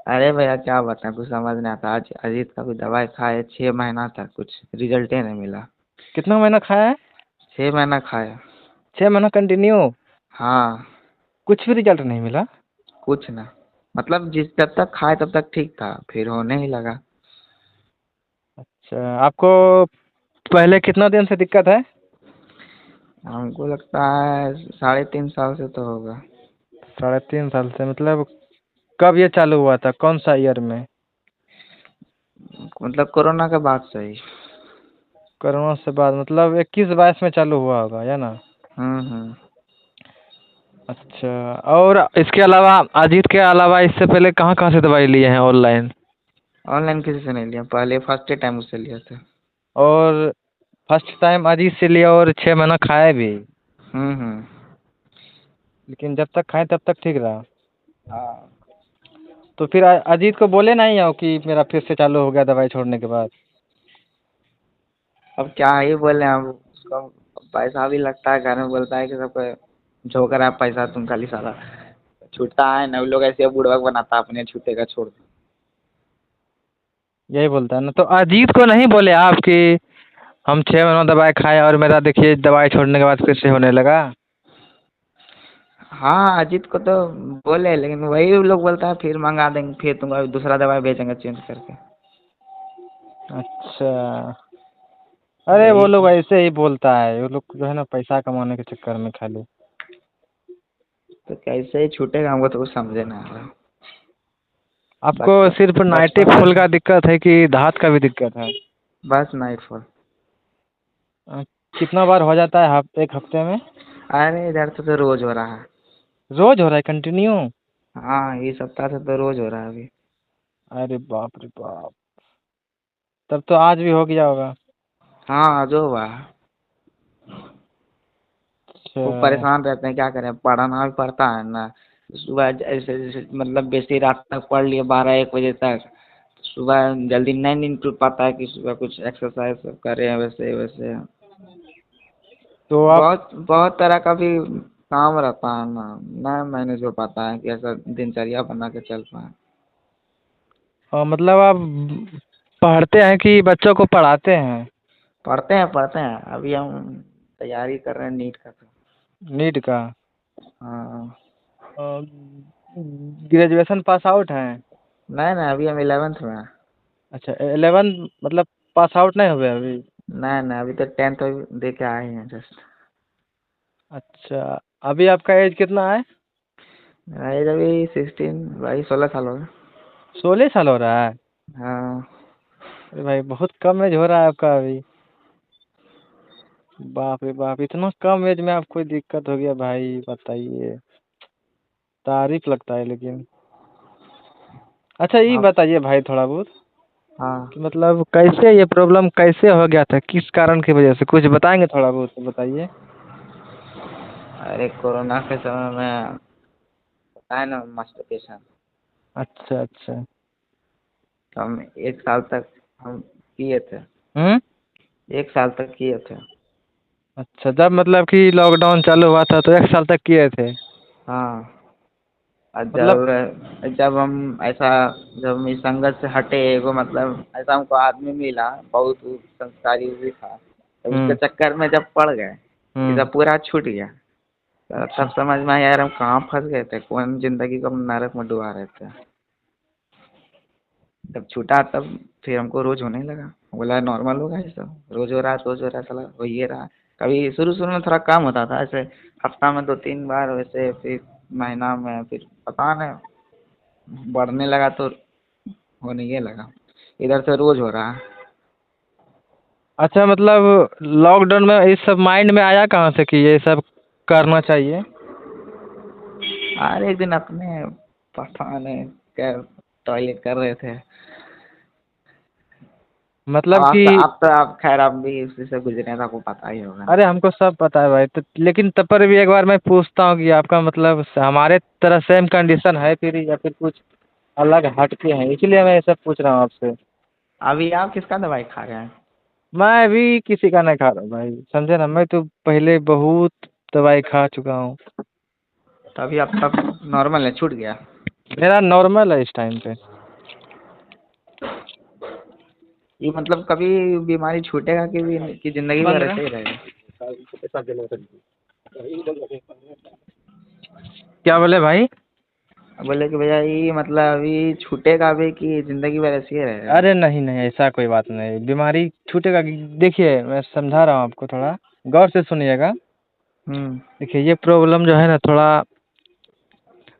अरे भैया क्या बताएं, कुछ समझ नहीं आता। आज अजीत का भी दवाई खाए 6 महीना तक कुछ रिजल्ट ही नहीं मिला। कितना महीना खाया है? 6 महीना खाया। 6 महीना कंटिन्यू? हाँ। कुछ भी रिजल्ट नहीं मिला? कुछ ना। मतलब जब तक खाए तब तक ठीक था, फिर होने ही लगा। अच्छा, आपको पहले कितना दिन से दिक्कत है? हमको लगता है 3.5 साल से तो होगा। 3.5 साल से मतलब कब ये चालू हुआ था, कौन सा ईयर में? मतलब कोरोना के बाद से ही। कोरोना से बाद मतलब 21-22 में चालू हुआ होगा, या ना? हम्म। अच्छा। और इसके अलावा, अजीत के अलावा इससे पहले कहाँ कहाँ से दवाई लिए हैं ऑनलाइन? ऑनलाइन किसी से नहीं लिया, पहले फर्स्ट टाइम उससे लिया था। और फर्स्ट टाइम अजीत से लिया और 6 महीना खाया भी? हम्म। लेकिन जब तक खाए तब तक ठीक रहा? हाँ। तो फिर अजीत को बोले नहीं हो कि मेरा फिर से चालू हो गया दवाई छोड़ने के बाद? अब क्या ही बोले, अब उसका पैसा भी लगता है, घर में बोलता है कि सबको झोंक रहा है पैसा, तुम खाली सारा छूटता है ना, वो लोग ऐसे बुड़बक बनाता है, अपने छूटेगा छोड़ दो। यही बोलता है ना, तो अजीत को नहीं बोले आप कि हम 6 महीना दवाई खाए और मेरा देखिए दवाई छोड़ने के बाद फिर से होने लगा? हाँ, अजीत को तो बोले, लेकिन वही लोग बोलता है फिर मंगा देंगे, फिर तुमको दूसरा दवाई भेजेंगे चेंज करके। अच्छा। अरे वो यही लोग तो। ऐसे ही बोलता है, वो लोग जो है ना पैसा कमाने के चक्कर में खाली। तो कैसे ही छूटेगा, हमको तो कुछ समझे ना आ रहा। आपको बचपन सिर्फ नाइटी बचपन फूल से का दिक्कत है कि दाँत का भी दिक्कत है? बस नाइट फॉल। अ, कितना बार हो जाता है एक हफ्ते में? अरे इधर तो रोज हो रहा है। रोज हो रहा है कंटिन्यू? हाँ, ये सप्ताह से तो रोज हो रहा है अभी। अरे बाप रे बाप, तब तो आज भी हो गया होगा। हाँ, जो हुआ है। अच्छा। वो परेशान रहते हैं, क्या करें, पढ़ाना भी पड़ता है ना। सुबह ऐसे जैसे मतलब बेसी रात तक पढ़ लिए, 12-1 बजे तक। सुबह जल्दी नहीं टूट पाता है कि सुबह कुछ एक्सरसाइज करें, वैसे वैसे। तो आप बहुत बहुत तरह का भी काम रहता है ना। ना मैनेज हो पाता है कि ऐसा दिनचर्या बना के चल पाए। मतलब आप पढ़ते हैं कि बच्चों को पढ़ाते हैं? पढ़ते हैं, अभी हम तैयारी कर रहे हैं नीट का तो। नीट का? हाँ। ग्रेजुएशन पास आउट हैं? नहीं नहीं, अभी हम 11th में हैं। अच्छा, 11 मतलब पास आउट नहीं हुए अभी? नहीं नहीं, अभी तो 10th दे के आए हैं जस्ट। अच्छा, अभी आपका एज कितना है? मेरा एज अभी 16, भाई 16 साल हो गए। 16 साल हो रहा है? हाँ। अरे भाई बहुत कम एज हो रहा है आपका अभी। बाप रे बाप, इतना कम एज में आपको दिक्कत हो गया भाई, बताइए। तारीफ लगता है लेकिन। अच्छा ये आप। बताइए भाई थोड़ा बहुत, हाँ। कि मतलब कैसे ये प्रॉब्लम कैसे हो गया था, किस कारण की वजह से, कुछ बताएंगे थोड़ा बहुत तो बताइए। अरे कोरोना के समय में बताए ना, मास्टरपेशन। अच्छा अच्छा। हम 1 साल तक हम किए थे। हम्म। 1 साल तक किए थे। अच्छा, जब मतलब कि लॉकडाउन चालू हुआ था तो 1 साल तक किए थे? हाँ। और मतलब जब जब हम ऐसा जब हम इस संगत से हटे, वो मतलब ऐसा हमको आदमी मिला बहुत संस्कारी भी था, तो उसके हम्म। चक्कर में जब पड़ गए, ये हम्म। सब पूरा छूट गया। तो अच्छा। तब समझ में आया यार, हम कहाँ फंस गए थे, कौन जिंदगी को हम नरक में डुबा रहे थे। जब छूटा तब फिर हमको रोज होने लगा। बोला नॉर्मल होगा ये सब, रोज हो रहा है, रोज हो रहा है, साला हो ही रहा है। कभी शुरू शुरू में थोड़ा कम होता था, ऐसे हफ्ता में 2-3 बार, वैसे फिर महीना में, फिर पता नहीं बढ़ने लगा तो होने ये लगा। इधर से रोज हो रहा है। अच्छा, मतलब लॉकडाउन में ये सब माइंड में आया कहाँ से कि ये सब करना चाहिए? और एक दिन अपने पता नहीं क्या टॉयलेट कर रहे थे। मतलब कि अब तो आप खैर, आप भी उसी से गुजरे तो आपको पता ही होगा ना। अरे हमको सब पता है भाई, तो लेकिन तब पर भी एक बार मैं पूछता हूँ कि आपका मतलब हमारे तरह सेम कंडीशन है फिर, या फिर कुछ अलग हट के है, इसलिए मैं ये सब पूछ रहा हूँ आपसे। अभी आप किसका दवाई खा रहे हैं? मैं भी किसी का नहीं खा रहा हूँ भाई, समझे ना, मैं तो पहले बहुत दवाई खा चुका हूँ। तो अभी आप तब नॉर्मल है, छूट गया? मेरा नॉर्मल है इस टाइम पे। ये मतलब कभी बीमारी छूटेगा कि भी कि जिंदगी भर ऐसे ही रहेगा? क्या बोले भाई? बोले कि भैया ये मतलब अभी छूटेगा भी कि जिंदगी भर ऐसे ही रहेगा? अरे नहीं नहीं, ऐसा कोई बात नहीं, बीमारी छूटेगा देखिए मैं समझा रहा हूँ आपको, थोड़ा गौर से सुनिएगा। हम्म। देखिए ये प्रॉब्लम जो है ना, थोड़ा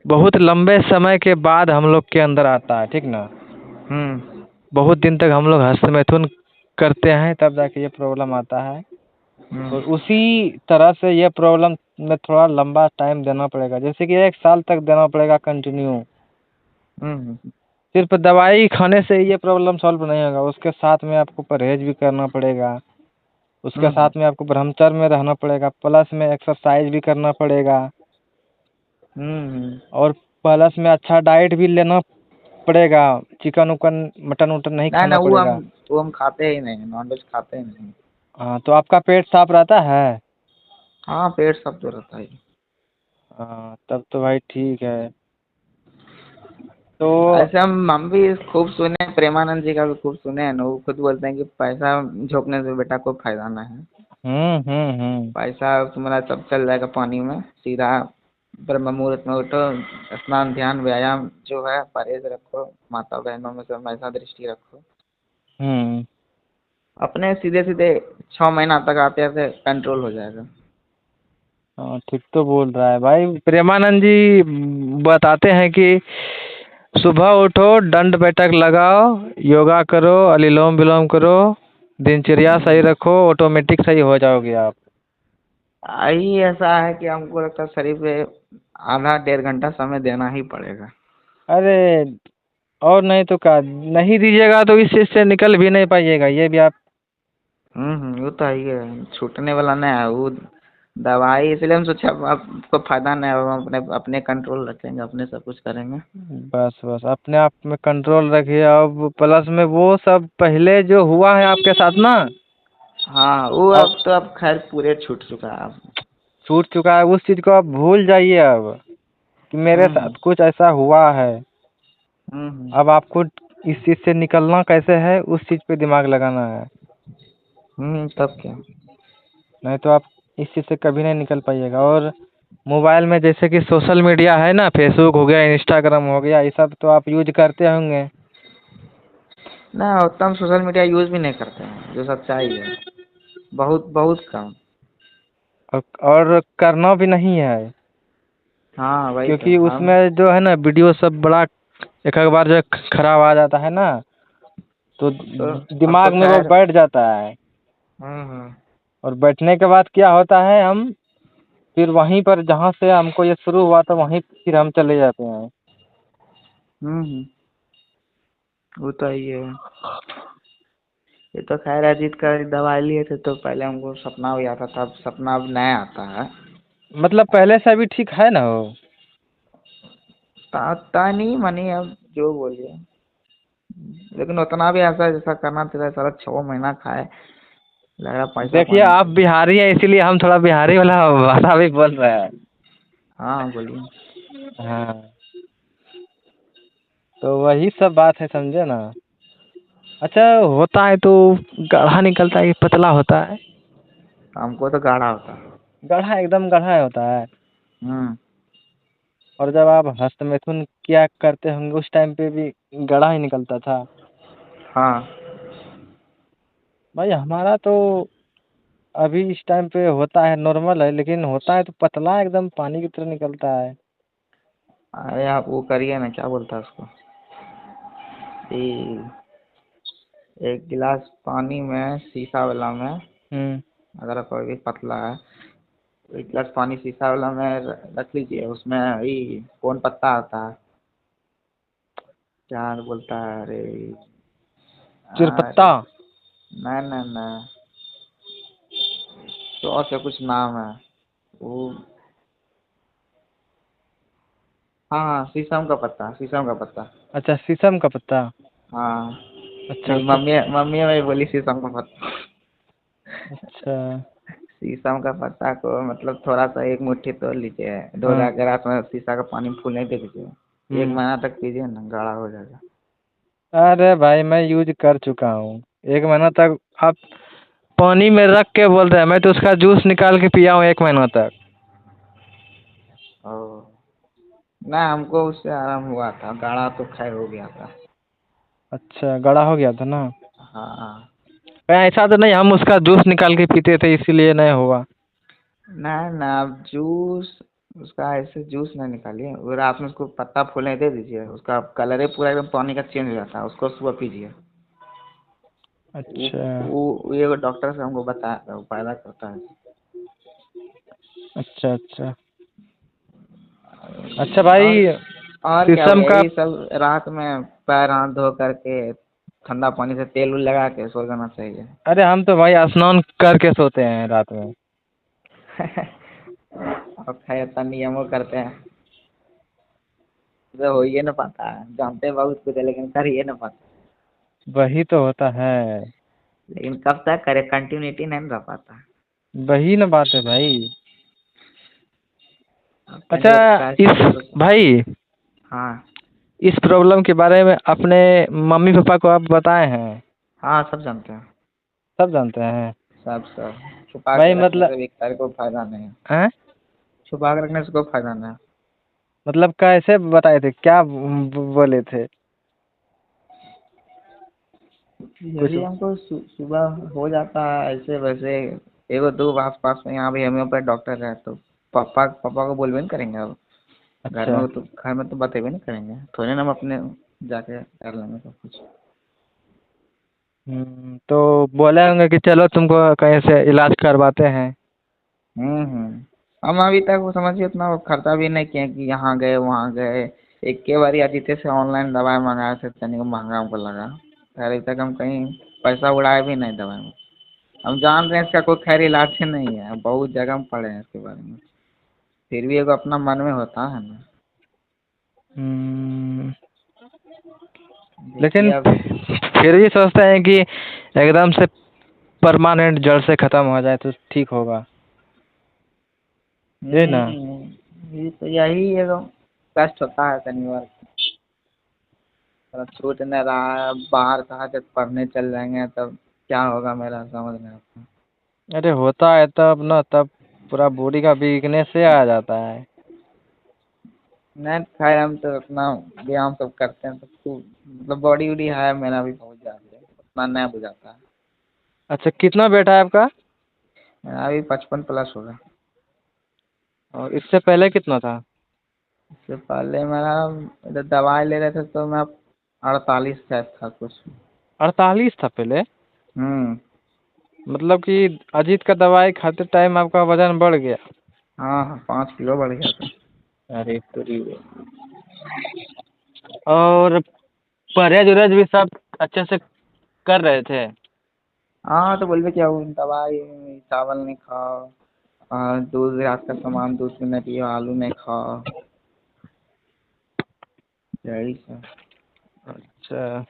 बहुत लंबे समय के बाद हम लोग के अंदर आता है, ठीक ना। हम्म। बहुत दिन तक हम लोग हस्तमैथुन करते हैं तब जाके ये प्रॉब्लम आता है। हम्म। और उसी तरह से ये प्रॉब्लम में थोड़ा लंबा टाइम देना पड़ेगा, जैसे कि 1 साल तक देना पड़ेगा कंटिन्यू। हम्म। सिर्फ दवाई खाने से ये प्रॉब्लम सॉल्व नहीं होगा, उसके साथ में आपको परहेज भी करना पड़ेगा। उसके हम्म। साथ में आपको ब्रह्मचर्य में रहना पड़ेगा, प्लस में एक्सरसाइज भी करना पड़ेगा। हम्म। और प्लस में अच्छा डाइट भी लेना पड़ेगा। चिकन उकन मटन उटन नहीं ना ना, खाना पड़ेगा। वो हम खाते ही नहीं, नॉनवेज खाते ही नहीं। हाँ, तो आपका पेट साफ रहता है? हाँ, पेट सब तो रहता ही। हाँ, तब तो भाई ठीक है। तो ऐसे हम भी खूब सुने, प्रेमानंद जी का भी खूब सुने हैं ना, वो खुद बोलते हैं कि पैसा झोंकने से बेटा कोई फायदा ना है। हम्म। पैसा तुम्हारा सब चल जाएगा पानी में। सीधा ब्रह्म मुहूर्त में उठो, स्नान ध्यान व्यायाम जो है परहेज रखो, माता बहनों में से हमेशा दृष्टि रखो, हम्म। अपने सीधे सीधे 6 महीना तक आते आते कंट्रोल हो जाएगा। हाँ, ठीक तो बोल रहा है भाई। प्रेमानंद जी बताते हैं कि सुबह उठो, दंड बैठक लगाओ, योगा करो, अनुलोम विलोम करो, दिनचर्या सही हम्म। रखो, ऑटोमेटिक सही हो जाओगे आप। यही ऐसा है कि हमको लगता है शरीर पे आधा 1.5 घंटा समय देना ही पड़ेगा। अरे और नहीं तो क्या, नहीं दीजिएगा तो इस चीज से निकल भी नहीं पाइएगा, ये भी आप। वो तो है ही है, छूटने वाला नहीं है वो दवाई। इसलिए हम सोचे अब आपको फायदा नहीं है, अब हम अपने अपने कंट्रोल रखेंगे, अपने सब कुछ करेंगे। बस बस अपने आप में कंट्रोल रखिए। अब प्लस में वो सब पहले जो हुआ है आपके साथ ना, हाँ, वो अब अब तो अब खैर पूरे छूट चुका है अब। छूट चुका है, उस चीज को आप भूल जाइए अब, कि मेरे हम्म। साथ कुछ ऐसा हुआ है। हम्म। अब आपको इस चीज से निकलना कैसे है, उस चीज पे दिमाग लगाना है। तब क्या। नहीं तो आप इस चीज से कभी नहीं निकल पाइएगा। और मोबाइल में जैसे कि सोशल मीडिया है ना, फेसबुक हो गया, इंस्टाग्राम हो गया, ये सब तो आप यूज करते होंगे। ना, उतना हम सोशल मीडिया यूज भी नहीं करते हैं, जो सच्चाई है। बहुत बहुत कम। और करना भी नहीं है, हाँ वही तो क्योंकि हम। उसमें जो है ना वीडियो सब बड़ा एक एक बार जो खराब आ जाता है ना, तो तो अब तो दिमाग में वो खैर। बैठ जाता है। हम्म। और बैठने के बाद क्या होता है, हम फिर वहीं पर जहाँ से हमको ये शुरू हुआ था वहीं फिर हम चले जाते हैं। हम्म। वो तो ही है। ये तो खैर अजीत का दवाई लिए थे तो पहले हमको सपना भी आता था, अब सपना अब नहीं आता है। मतलब पहले से अभी ठीक है ना वो? पता नहीं मनी, अब जो बोलिए। लेकिन उतना भी ऐसा जैसा करना था सारा 6 महीना खाए, लग रहा पैसा देखिए पानी आप से। बिहारी हैं, इसीलिए हम थोड़ा बिहारी वाला भाषा भी बोल रहे हैं। हाँ बोलिए। हाँ, तो वही सब बात है, समझे ना। अच्छा, होता है तो गाढ़ा निकलता है कि पतला होता है? हमको तो गाढ़ा होता। गाढ़ा, एकदम गाढ़ा होता है। हम्म। और जब आप हस्तमैथुन किया करते होंगे उस टाइम पे भी गाढ़ा ही निकलता था? हाँ। भाई हमारा तो अभी इस टाइम पे होता है, नॉर्मल है, लेकिन होता है तो पतला एकदम पानी की तरह निकलता है। अरे आप वो करिए ना, क्या बोलता है उसको, ये 1 गिलास पानी में शीशा वाला में, हम्म। अगर आपको अभी पतला है, तो 1 गिलास पानी शीशा वाला में रख लीजिए, उसमें ये कौन पत्ता आता है, क्या बोलता है, अरे चिरपत्ता। अरे, नहीं नहीं नहीं, तो और से कुछ नाम है वो। हाँ हाँ, शीशम का पत्ता, शीशम का पत्ता। अच्छा, शीशम का पत्ता। हाँ। अच्छा नहीं, तो मम्मी मम्मी मेरी बोली शीशम का पत्ता। अच्छा। शीशम का पत्ता को मतलब थोड़ा सा 1 मुट्ठी तोड़ लीजिए, धो हाँ। धा के रात में शीशा का पानी फूलने दे दीजिए, एक हम्म। महीना तक पीजिए ना, गाढ़ा हो जाएगा। अरे भाई मैं यूज कर चुका हूँ। 1 महीना तक आप पानी में रख के बोल रहे हैं? मैं तो उसका जूस निकाल के पिया हूँ 1 महीना तक। ओह, ना हमको उससे आराम हुआ था, गाढ़ा तो खैर हो गया था। अच्छा, गड़ा हो गया था ना? हाँ। कहीं ऐसा तो नहीं हम उसका जूस निकाल के पीते थे इसीलिए नहीं हुआ? ना ना, आप जूस, उसका ऐसे जूस नहीं निकालिए, वो रात में उसको पत्ता फूलने दे दीजिए, उसका कलर ही पूरा एकदम पानी का चेंज हो जाता है, उसको सुबह पीजिए। अच्छा। वो ये डॉक्टर से हमको बताया था, वो फायदा करता है। अच्छा अच्छा। अच्छा भाई, और क्या, शीशम का। यही सब रात में पैर हाथ धो करके ठंडा पानी से तेल उल लगा के सो जाना चाहिए। अरे हम तो भाई स्नान करके सोते हैं रात में। और खैर इतना नियमों करते हैं तो हो ही ना पाता है, जानते हैं बहुत कुछ है लेकिन कर ही ना पाता। वही तो होता है। लेकिन कब तक करे, कंटिन्यूटी नहीं ना रह पाता। वही ना बात है भाई। अब तनी अच्छा, वो पैसे इस तो। भाई हाँ इस प्रॉब्लम के बारे में अपने मम्मी पापा को आप बताए हैं? हाँ, सब जानते हैं। सब जानते हैं? सब सब छुपा भाई के रखने मतलब से भी खैर कोई फायदा नहीं है। हैं? छुपा के रखने से कोई फायदा नहीं है। मतलब कैसे बताए थे, क्या बोले थे? कुछ। यही हमको सुबह हो जाता है ऐसे वैसे, एगो दो आस पास में यहाँ भी होम्योपैथ डॉक्टर है, तो पापा पापा को बोलबे नहीं करेंगे अब। अच्छा। घर में तो बतेबे नहीं करेंगे, थोड़े ना हम अपने जाके कर लेंगे सब कुछ। तो बोले होंगे कि चलो तुमको कहीं से इलाज करवाते हैं। हम अभी तक वो समझिए उतना वो खर्चा भी नहीं किए कि यहाँ गए वहाँ गए। एक के बार आदित्य से ऑनलाइन दवाई मंगाए थे, तनिक महंगा हमको लगा। खैर अभी तक हम कहीं पैसा उड़ाए भी नहीं दवाई में। हम जान रहे हैं इसका कोई खैर इलाज ही नहीं है, बहुत जगह हम पढ़े हैं इसके बारे में। फिर भी एगो अपना मन में होता है ना। हम्म, देखिए लेकिन अब। फिर भी सोचते हैं कि एकदम से परमानेंट जड़ से खत्म हो जाए तो ठीक होगा। ये ना। ये तो यही एगो कष्ट होता है शनिवार बार। थोड़ा छूट नहीं रहा है, बाहर कहाँ जब पढ़ने चल जाएंगे तब क्या होगा मेरा समझ नहीं आता। अरे होता है तब ना, तब पूरा बॉडी का वीकनेस से आ जाता है। नहीं खैर हम तो अपना व्यायाम सब करते हैं तो खूब, मतलब बॉडी वॉडी है मेरा भी बहुत ज़्यादा, उतना नहीं बुझाता है। अच्छा, कितना बेटा है आपका? मेरा अभी 55 प्लस होगा। और इससे पहले कितना था? इससे पहले मेरा, जब दवाई ले रहे थे तो मैं 48 शायद था कुछ। 48 था पहले? हम्म। मतलब कि अजीत का दवाई खाते टाइम आपका वजन बढ़ गया? हाँ हाँ, 5 किलो बढ़ गया था। अरे पूरी। और परहेज वरहेज भी सब अच्छे से कर रहे थे? हाँ तो बोलबे क्या हुआ, दवाई चावल नहीं खाओ, दूध रात का सामान दूध में नहीं पियो, आलू नहीं खाओ, यही सब। अच्छा।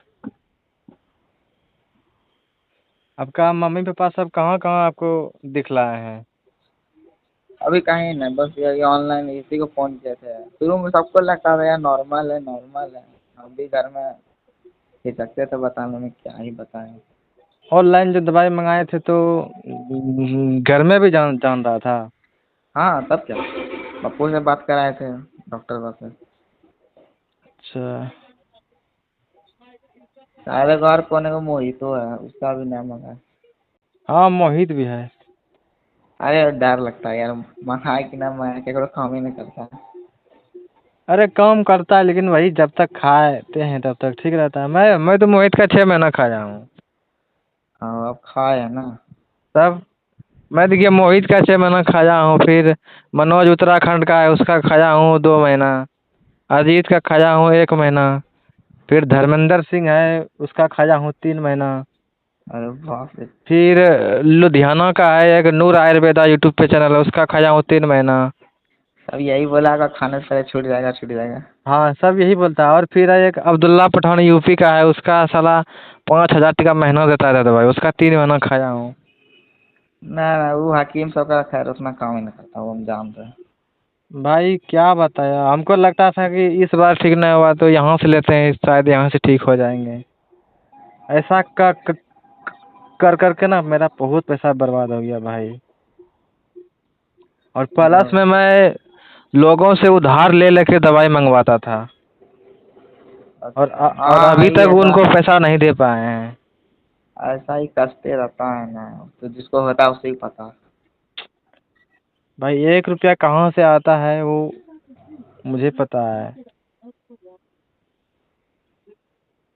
आपका मम्मी पापा सब कहाँ कहाँ आपको दिखलाए हैं? अभी कहीं नहीं, बस यही ऑनलाइन इसी को फ़ोन किए थे, शुरू में सबको लगता था यार नॉर्मल है नॉर्मल है। हम भी घर में हिचकते थे बताने में, क्या ही बताएं। ऑनलाइन जो दवाई मंगाए थे तो घर में भी जान जान रहा था? हाँ तब क्या, पप्पू से बात कराए थे डॉक्टर साहब से। अच्छा। शायद एक और कोने को मोहितो है, उसका भी नाम मंगा। हाँ, मोहित भी है। अरे डर लगता है यार, मंगाए कि ना मंगाए, केकरो काम ही नहीं करता है। अरे काम करता है लेकिन वही जब तक खाते हैं तब तक ठीक रहता है। मैं तो मोहित का 6 महीना खाया हूँ। हाँ अब खाए है ना। तब मैं देखिए मोहित का 6 महीना खाया हूँ, फिर मनोज उत्तराखंड का है उसका खाया हूँ 2 महीना, अजीत का खाया हूँ 1 महीना, फिर धर्मेंद्र सिंह है उसका खाया हूँ 3 महीना, अरे बाप रे। फिर लुधियाना का है एक नूर आयुर्वेदा यूट्यूब पे चैनल है उसका खाया हूँ 3 महीना। अब यही बोला का खाने से पहले छूट जाएगा छूट जाएगा। हाँ, सब यही बोलता है। और फिर एक अब्दुल्ला पठान यूपी का है उसका साला 5,000 का महीना देता रहता है भाई, उसका 3 महीना खाया हूँ। ना ना, वो हकीम सबका खैर उतना काम ही नहीं करता, वो हम जानते हैं। भाई क्या बताया, हमको लगता था कि इस बार ठीक नहीं हुआ तो यहाँ से लेते हैं शायद यहाँ से ठीक हो जाएंगे। ऐसा कर करके ना मेरा बहुत पैसा बर्बाद हो गया भाई। और प्लस में मैं लोगों से उधार ले लेके दवाई मंगवाता था। और और हाँ अभी ये तक ऐसा उनको पैसा नहीं दे पाए हैं। ऐसा ही कष्टे रहता है ना, तो जिसको होता है उसे ही पता। भाई 1 रुपया कहाँ से आता है वो मुझे पता है।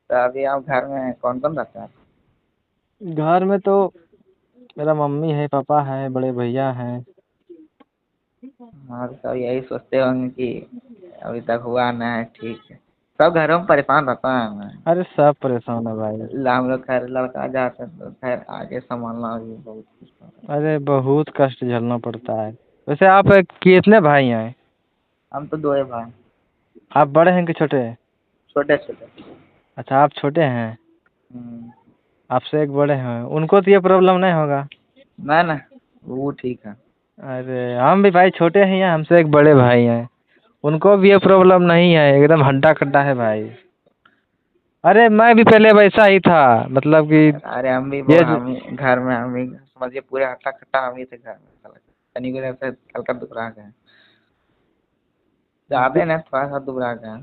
तो अभी आप घर में कौन कौन रहता है? घर में तो मेरा मम्मी है, पापा है, बड़े भैया हैं। हाँ, तो सब यही सोचते होंगे कि अभी तक हुआ ना है, ठीक है। सब घरों में परेशान रहता है ना। अरे सब परेशान है भाई। हम लोग खैर लड़का जाते हैं तो खैर आगे संभालना भी बहुत कुछ होता है। अरे बहुत कष्ट झेलना पड़ता है। वैसे आप कितने भाई हैं? हम तो दो ही भाई। आप बड़े हैं कि छोटे? छोटे छोटे। अच्छा आप छोटे हैं। हम्म। आपसे एक बड़े हैं, उनको तो ये प्रॉब्लम नहीं होगा? ना ना, वो ठीक है। अरे हम भी भाई छोटे हैं, या हमसे एक बड़े भाई हैं, उनको भी ये प्रॉब्लम नहीं है, एकदम हड्डा कड्डा है भाई। अरे मैं भी पहले वैसा ही था, मतलब कि अरे हम भी ये हम ही घर में, हम ही समझिए पूरे हट्टा कट्टा हम ही थे घर में, साला तनी को ऐसे हल्का दुबरा गए, ज्यादा नहीं थोड़ा सा दुबरा गए।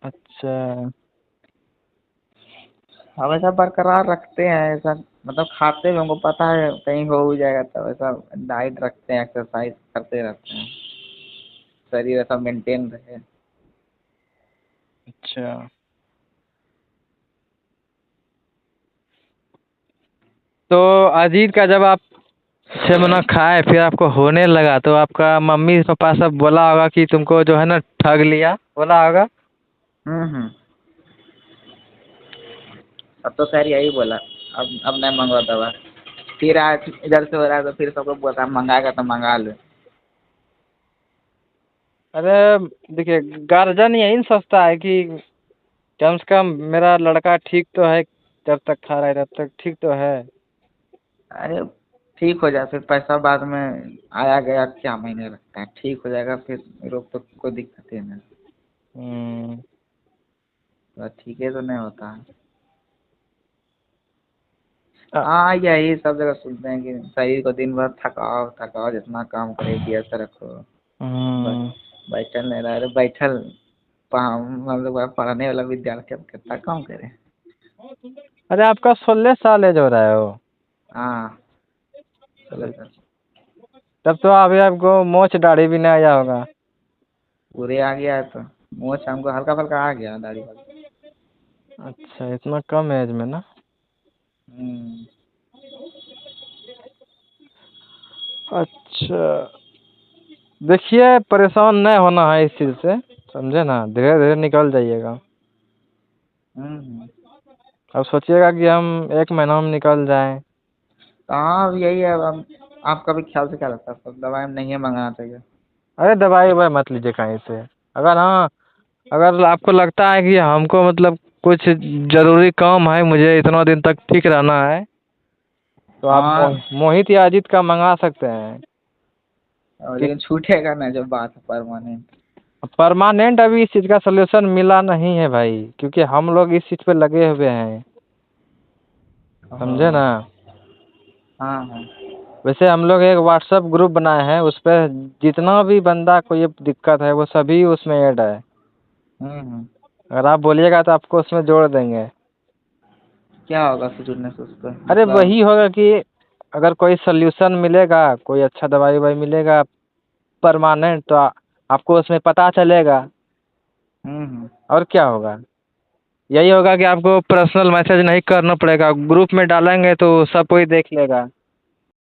अच्छा। हमेशा बरकरार रखते हैं ऐसा, मतलब खाते हुए हमको पता है कहीं हो जाएगा, तो ऐसा डाइट रखते हैं, एक्सरसाइज करते रहते हैं, शरीर ऐसा मेंटेन रहे। अच्छा तो अजीत का जब आप 6 महीना खाए फिर आपको होने लगा, तो आपका मम्मी पापा सब बोला होगा कि तुमको जो है ना ठग लिया, बोला होगा? हम्म। अब तो खैर यही बोला, अब नहीं मंगवा दवा। फिर आज इधर से हो रहा है तो फिर सबको बोला मंगाएगा तो मंगा लो। अरे देखिए, गार्जियन यही न सोचता है कि कम से कम मेरा लड़का ठीक तो है, जब तक खा रहा है तब तक ठीक तो है। अरे ठीक हो जाए, फिर पैसा बाद में आया गया क्या महीने लगता है, ठीक हो जाएगा फिर, रोग तो कोई दिक्कत ही नहीं। हम्म। तो ठीक है तो नहीं होता है। अ- हाँ यही सब जगह सुनते हैं कि शरीर को दिन भर थकाओ थकाओ, जितना काम करे व्यस्त रखो, बस हम्म। बैठल नहीं रहा। अरे बैठल मतलब पढ़ने वाला विद्यार्थी अब कितना काम करे। अरे आपका 16 साल एज हो रहा है वो। हाँ चलो सर। तब तो अभी आपको मोछ दाढ़ी भी नहीं आया होगा। पूरे आ गया है तो मोछ हमको हल्का फल्का आ गया, दाढ़ी वाली। अच्छा इतना कम एज में ना। हम्म। अच्छा देखिए, परेशान नहीं होना है इस चीज़ से, समझे ना, धीरे धीरे निकल जाइएगा। हम्म। अब सोचिएगा कि हम 1 महीना में निकल जाएं। हाँ अब यही है। अब आपका भी ख्याल से क्या लगता है, सब दवाई नहीं है मंगाना चाहिए? अरे दवाई ववाई मत लीजिए कहीं से। अगर हाँ, अगर आपको लगता है कि हमको मतलब कुछ ज़रूरी काम है, मुझे इतना दिन तक ठीक रहना है, तो आप हाँ मोहित या अजीत का मंगा सकते हैं। कि लेकिन छूटेगा ना जब बात परमानेंट। परमानेंट अभी इस चीज़ का सलूशन मिला नहीं है भाई, क्योंकि हम लोग इस चीज़ पे लगे हुए हैं, समझे ना। हाँ हाँ। वैसे हम लोग एक व्हाट्सएप ग्रुप बनाए हैं, उस पर जितना भी बंदा को ये दिक्कत है वो सभी उसमें ऐड है। हम्म। अगर आप बोलिएगा तो आपको उसमें जोड़ देंगे। क्या होगा फिर जुड़ने से उस पर, अरे मतलब? वही होगा कि अगर कोई सल्यूशन मिलेगा, कोई अच्छा दवाई ववाई मिलेगा परमानेंट, तो आपको उसमें पता चलेगा। हम्म। और क्या होगा, यही होगा कि आपको पर्सनल मैसेज नहीं करना पड़ेगा, ग्रुप में डालेंगे तो सब कोई देख लेगा।